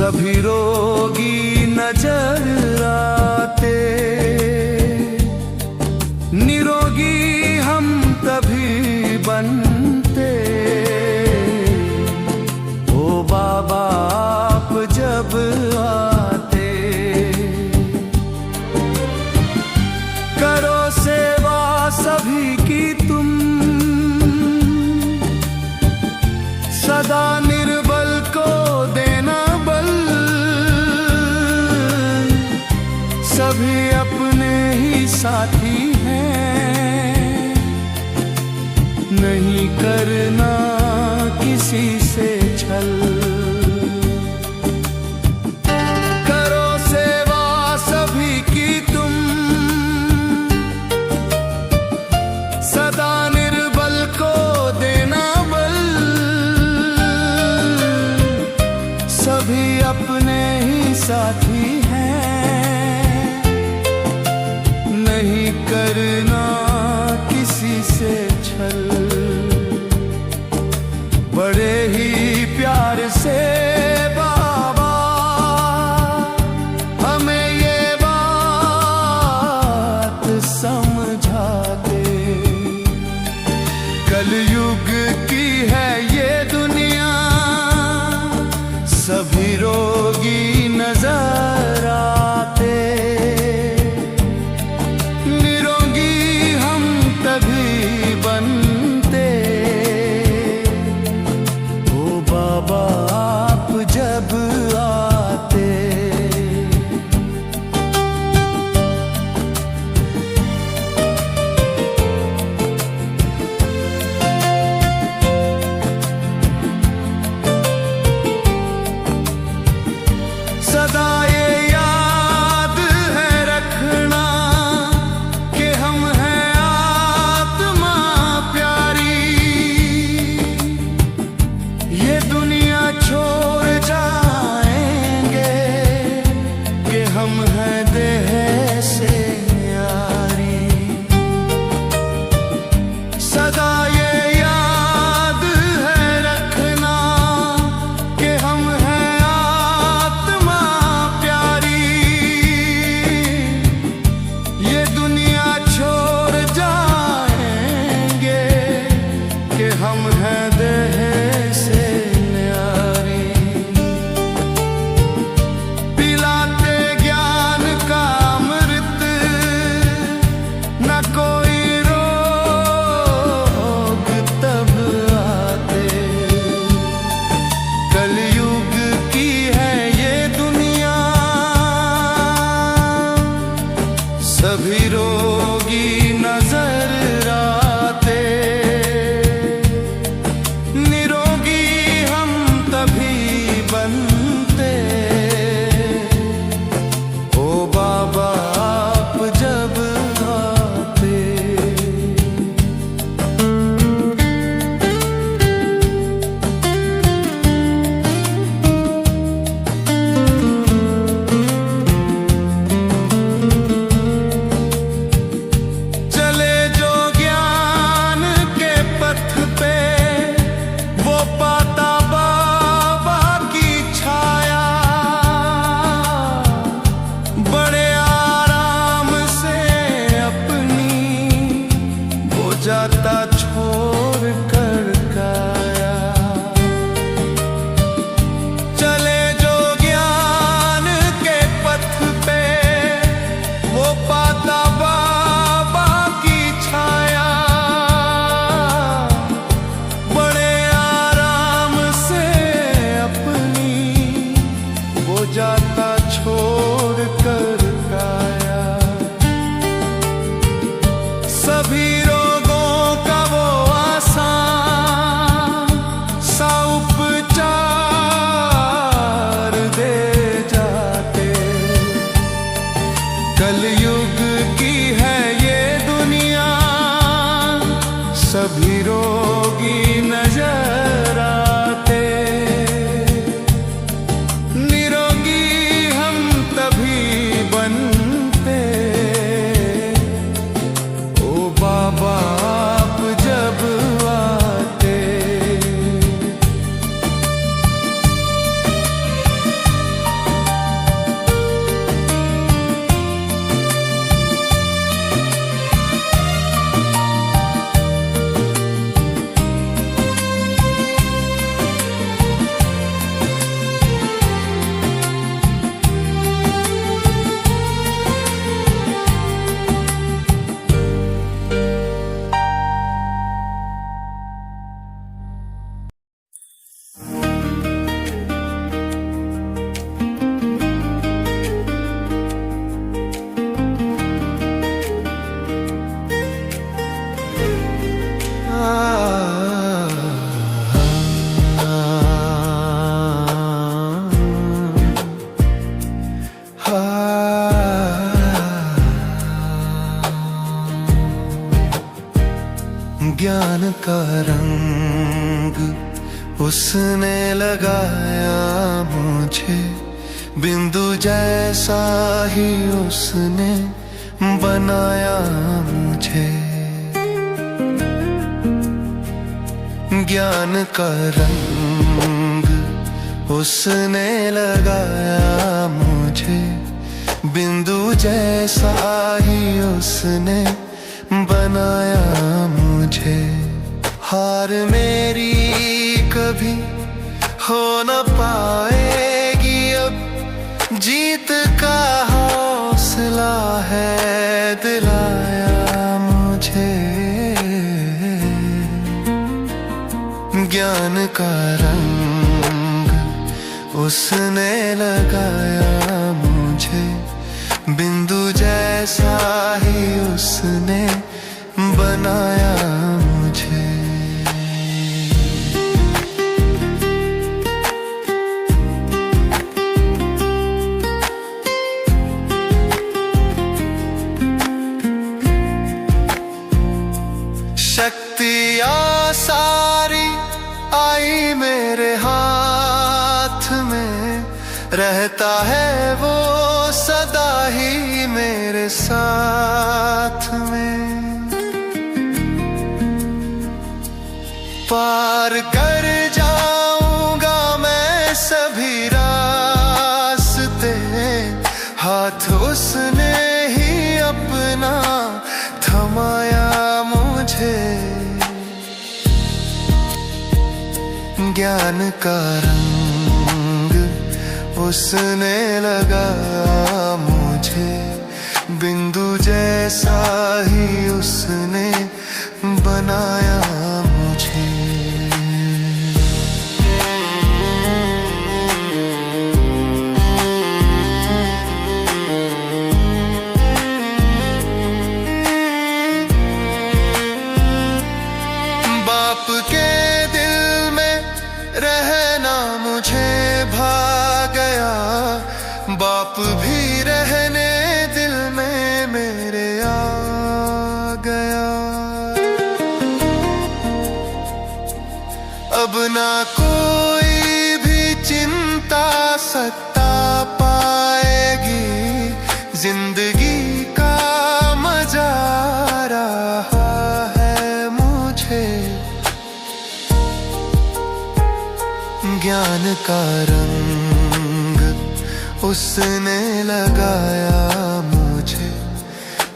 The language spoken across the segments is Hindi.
सभी रोगी नजर आते। निरोगी हम तभी बनते ओ बाबा आप जब आते। करो सेवा सभी की तुम, सदा निर्बल को देना बल। सभी अपने ही साथी हैं, नहीं करना किसी से छल। करो सेवा सभी की तुम, सदा निर्बल को देना बल। सभी अपने ही साथी हैं, नहीं करना किसी से छल। बड़े ही प्यार से बाबा हमें ये बात समझाते। कलयुग की है ये दुनिया, सभी रोगी नजर आते। निरोगी का रंग उसने लगाया मुझे, बिंदु जैसा ही उसने बनाया मुझे। ज्ञान का रंग उसने लगाया मुझे, बिंदु जैसा ही उसने बनाया मुझे। हार मेरी कभी हो न पाएगी अब, जीत का हौसला है दिलाया मुझे। ज्ञान का रंग उसने लगाया मुझे, बिंदु जैसा ही उसने बनाया मुझे। शक्तियाँ सारी आई मेरे हाथ में, रहता है वो सदा ही मेरे साथ में। पार कर जाऊंगा मैं सभी रास्ते, हाथ उसने ही अपना थमाया मुझे। ज्ञान का रंग उसने लगाया मुझे, बिंदु जैसा ही उसने बनाया मुझे। बाप के दिल में रहना मुझे भा गया, बाप भी रहने दिल में मेरे आ गया। अब ना कोई भी चिंता सता पाएगी, जिंदगी का मजा रहा है मुझे। ज्ञान का रंग उसने लगाया मुझे,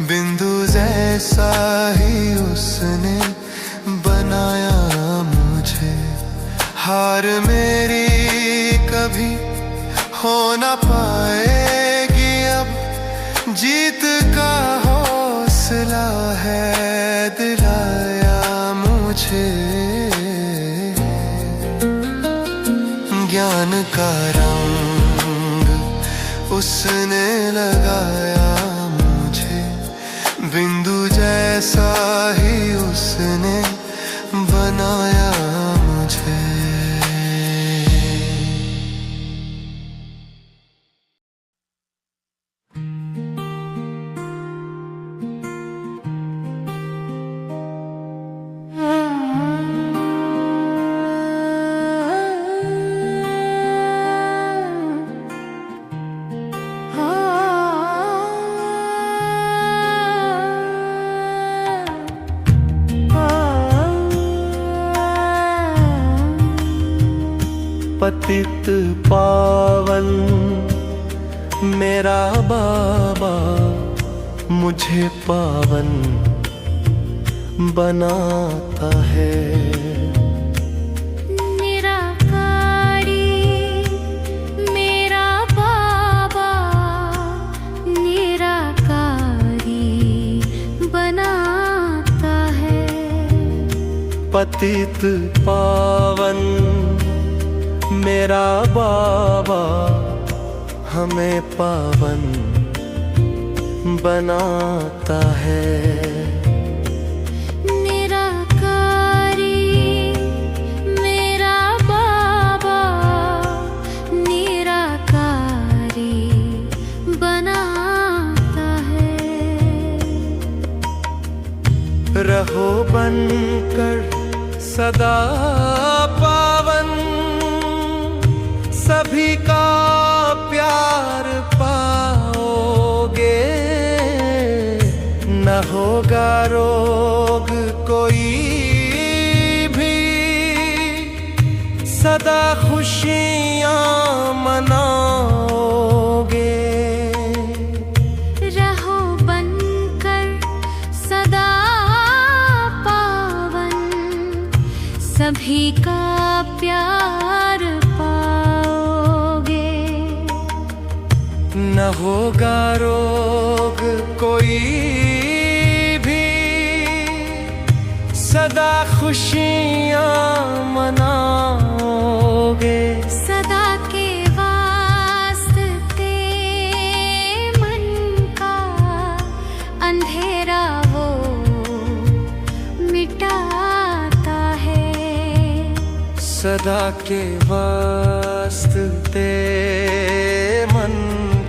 बिंदु जैसा ही उसने बनाया मुझे। हार मेरी कभी हो न पाएगी अब, जीत का हौसला है दिलाया मुझे। ज्ञान का रंग उसने लगाया मुझे, बिंदु जैसा ही उसने बनाया मुझे। पतित पावन मेरा बाबा मुझे पावन बनाता है। निराकारी मेरा बाबा निराकारी बनाता है। पतित पावन मेरा बाबा हमें पावन बनाता है। निराकारी मेरा बाबा निराकारी बनाता है। रहो बनकर सदा पावन, सभी का प्यार पाओगे। न होगा रोग कोई भी, सदा खुशियाँ मनाओगे। रहो बनकर सदा पावन, सभी का प्यार पाओगे। न होगा रोग कोई भी, सदा खुशियाँ मनाओगे। सदा के वास्ते मन का अंधेरा वो मिटाता है। सदा के वास्ते मन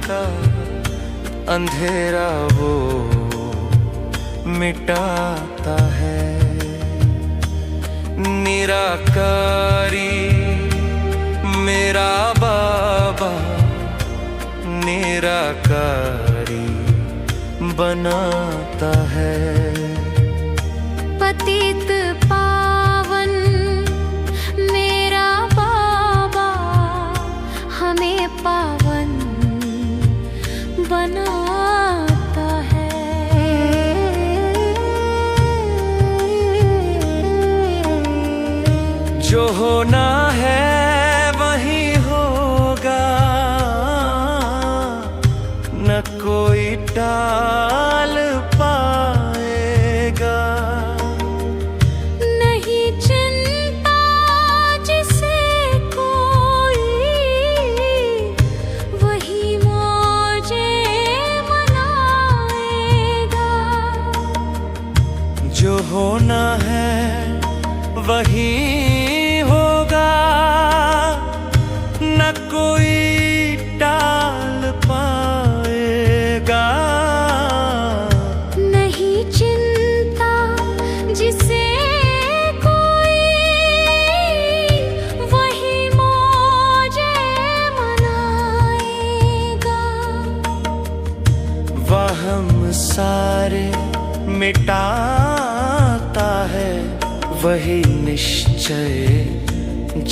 का अंधेरा वो मिटाता है। निराकारी मेरा बाबा, निराकारी बनाता है। पतित पावन मेरा बाबा, हमें पावन बनाता है। जो होना है वही होगा, न कोई टाल पाएगा। नहीं चिंता जिसे कोई, वही मौजे मनाएगा। जो होना है वही होगा, न कोई टाल पाएगा। नहीं चिंता जिसे कोई, वही मौजे मनाएगा। वहम सारे मिटाता है, वही निश्चय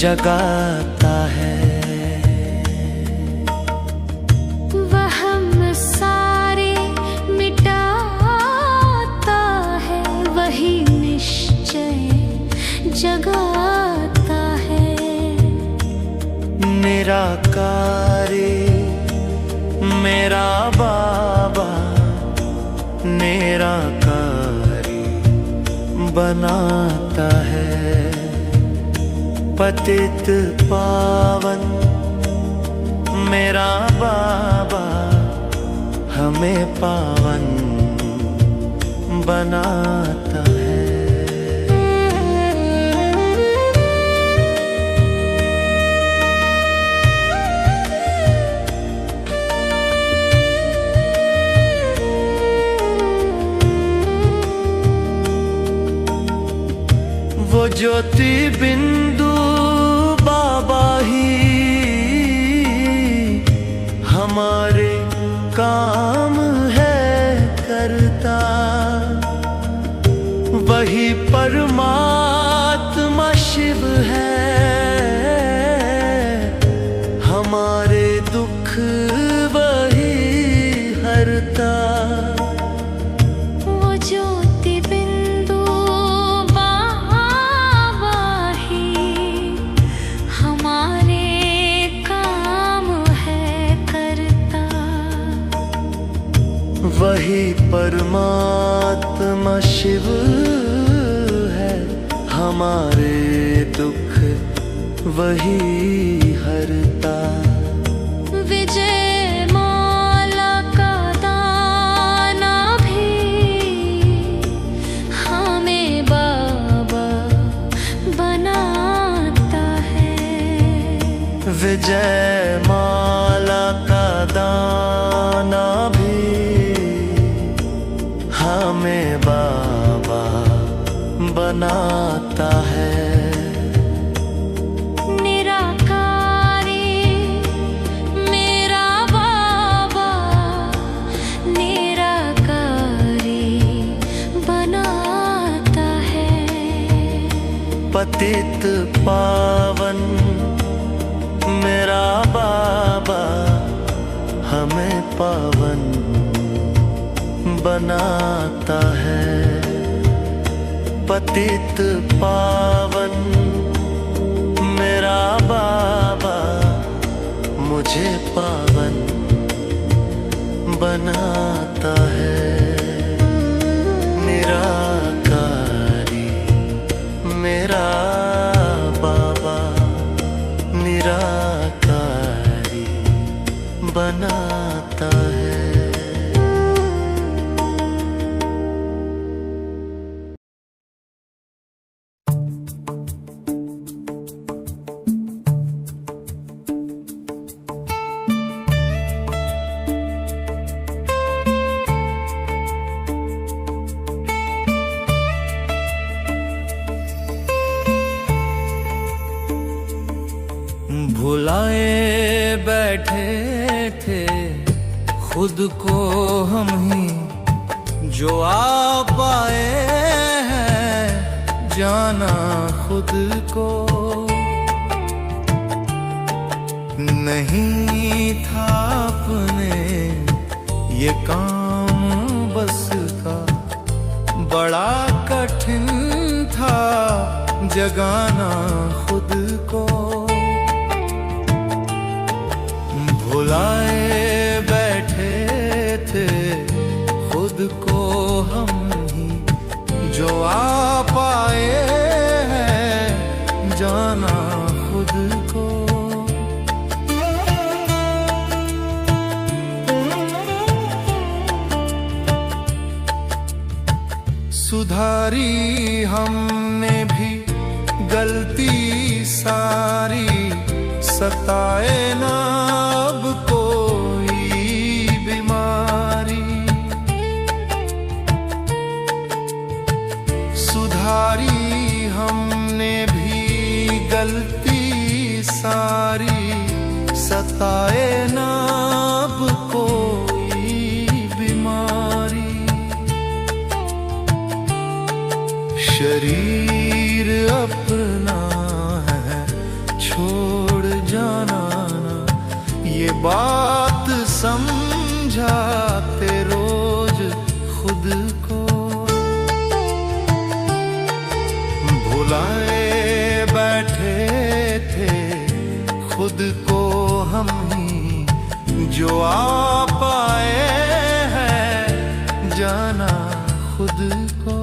जगाता है। वहम सारे मिटाता है, वही निश्चय जगाता है। निराकारी मेरा बाबा, निराकारी बनाता है। पतित पावन मेरा बाबा, हमें पावन बनाता है। वो ज्योति बिंदु बाबा ही हमारे काम है करता। वही परमात्मा शिव है, हमारे दुख वही हरता। वो ज्योति बिंदु बाबा ही हमारे काम है करता। वही परमात्मा शिव है, हमारे दुख वही हरता। विजय माला का दाना भी हमें बाबा बनाता है। विजय माला का दाना भी हमें बाबा बनाता है। पावन बनाता है। पतित पावन मेरा बाबा मुझे पावन बनाता है। निराकारी मेरा बाबा निराकारी बनाता है। भुलाए बैठे थे खुद को हम ही, जो आ पाए हैं जाना खुद को। नहीं था अपने ये काम बस का, बड़ा कठिन था जगाना खुद को। भुलाए बैठे थे खुद को हम ही, जो आ पाए हैं जाना खुद को। सुधारी हमने भी गलती सारी, सताए ना अब कोई बीमारी। सुधारी हमने भी गलती सारी, सताए ना अब कोई बीमारी। शरीर अपना है छोड़ जाना ना, ये बात समझाते रोज खुद को। भुलाए बैठे थे खुद को हम ही, जो आ पाए हैं जाना खुद को।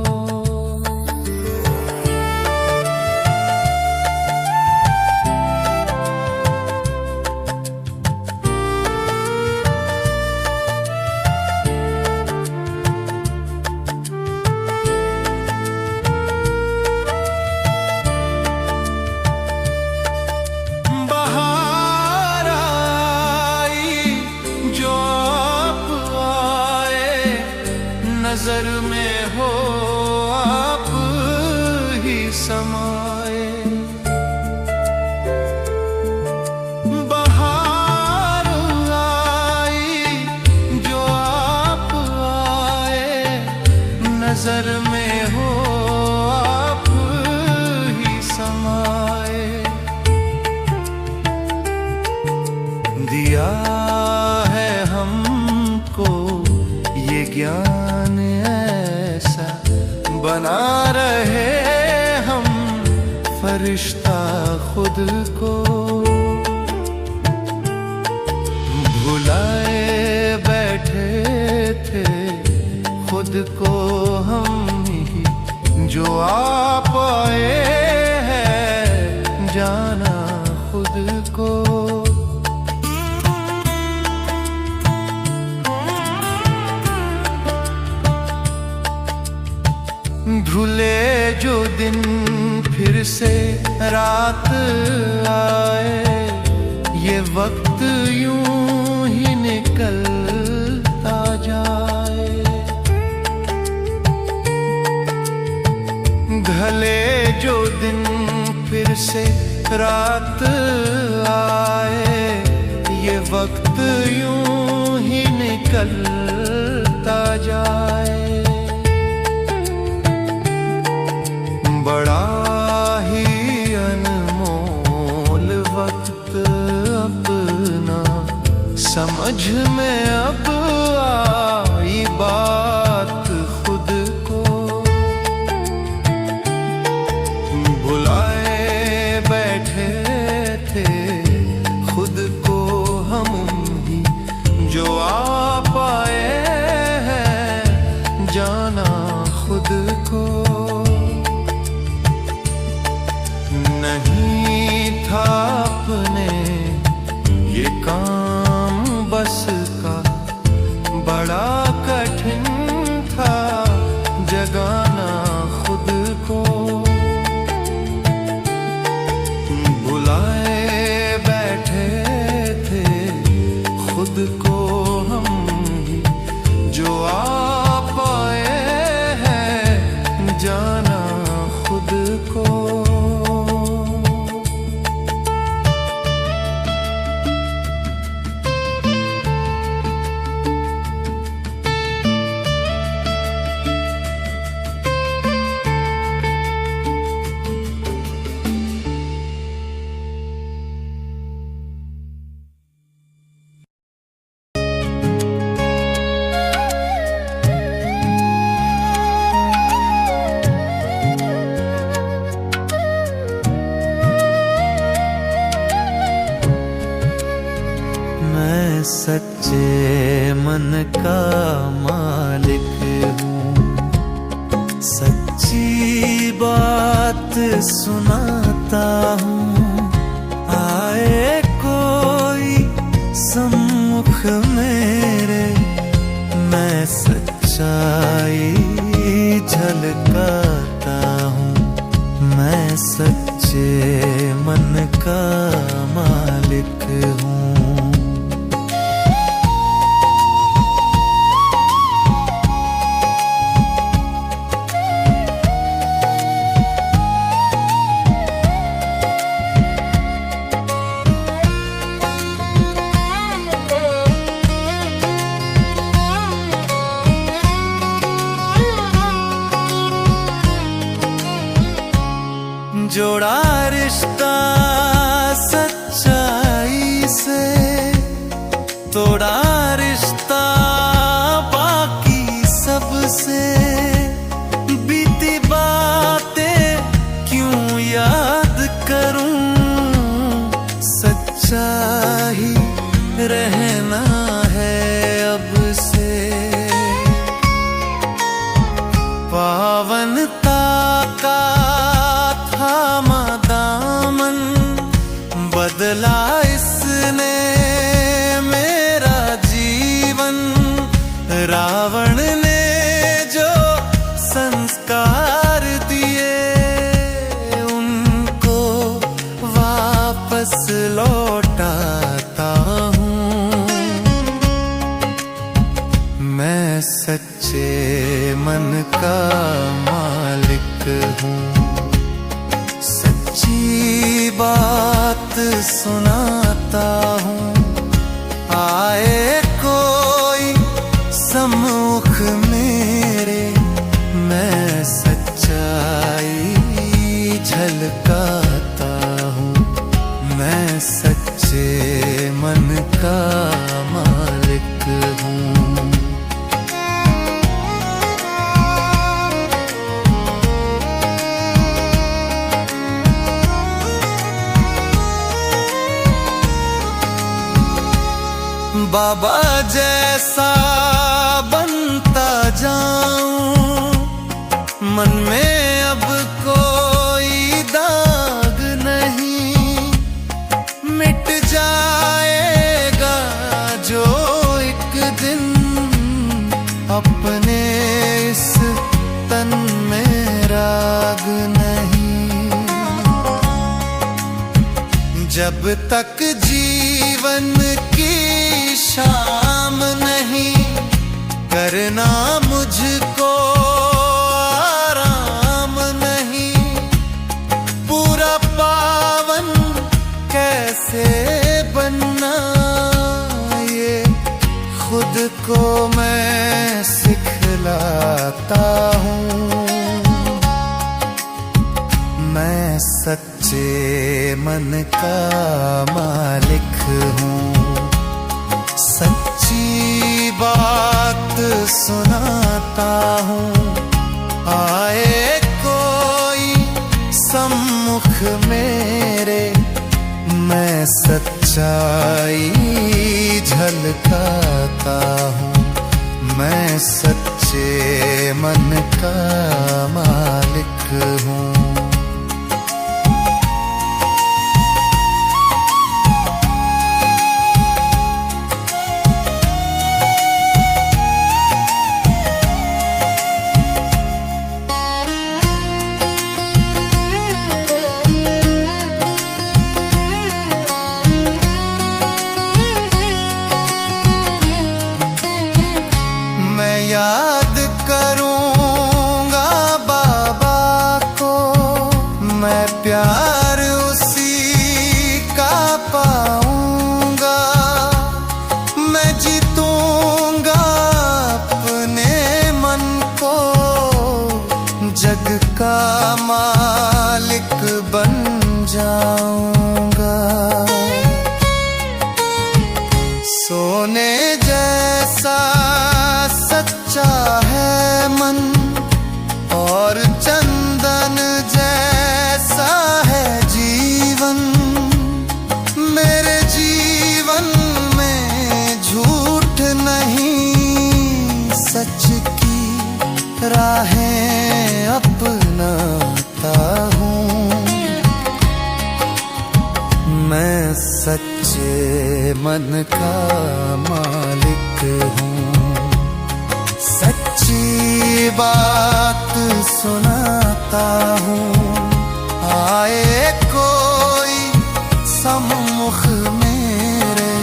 नजर में हो आप ही समाए। बहार आई जो आप आए, नजर में हो आप ही समाए। दिया है हमको ये ज्ञान ऐसा, बना रहे हम फरिश्ता खुद को। भुलाए बैठे थे खुद को हम ही, जो आ पाए हैं जाना खुद को। धुले जो दिन फिर से रात आए, ये वक्त यूं ही निकलता जाए। ढले जो दिन फिर से रात आए, ये वक्त यूं ही निकलता जाए। बड़ा ही अनमोल वक्त अपना समझ में अब बात खुद को, भुलाए बैठे थे खुद को हम ही, जो आ पाए हैं जाना खुद को। नहीं था अपने ये काम बस का, बड़ा कठिन था जगाना खुद को। बुलाए बैठे थे खुद को हम ही, जो आ पाए हैं जाना खुद को। सच्चे मन का मालिक हूँ, सच्ची बात सुनाता हूँ। आए कोई सम्मुख मेरे, मैं सच्चाई झलकाता हूँ। मैं सच्चे मन का मालिक हूँ। जोड़ा रिश्ता सच्चाई से, तोड़ा रिश्ता बाकी सबसे। बीती बातें क्यों याद करूं, सच्चा ही रहना है अब से। पावनता का दामन बदला इसने मेरा जीवन। रावण ने जो संस्कार दिए, उनको वापस लौटाता हूँ। मैं सच्चे मन का मालिक हूँ, सच्ची बात सुनाता हूँ। आए कोई सम्मुख मेरे, मैं सच्चाई झलकाता हूँ। मैं सच्चे मन का मालिक हूँ। बाबा जैसा बनता जाऊं, मन में अब कोई दाग नहीं। मिट जाएगा जो एक दिन अपने इस तन में राग नहीं। जब तक जीवन की शाम नहीं, करना मुझको आराम नहीं। पूरा पावन कैसे बनना, ये खुद को मैं सिखलाता हूँ। मैं सच्चे मन का मालिक हूँ, सच्ची बात सुना सुनाता हूँ। आए कोई सम्मुख मेरे, मैं सच्चाई झलकाता हूँ। मैं सच्चे मन का मालिक हूँ। याद करूंगा बाबा को, मैं प्यार उसी का पाऊंगा। मैं जीतूंगा अपने मन को, जग का मालिक बन जाऊंगा। सोने जैसा सच्चा है मन, और चंदन जैसा है जीवन। मेरे जीवन में झूठ नहीं, सच की राहें अपनाता हूँ। मैं सच्चे मन का मालिक हूँ। सच्ची बात सुनाता हूँ। आए कोई सम्मुख मेरे,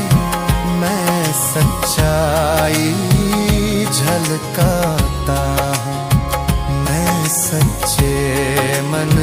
मैं सच्चाई झलकाता हूँ। मैं सच्चे मन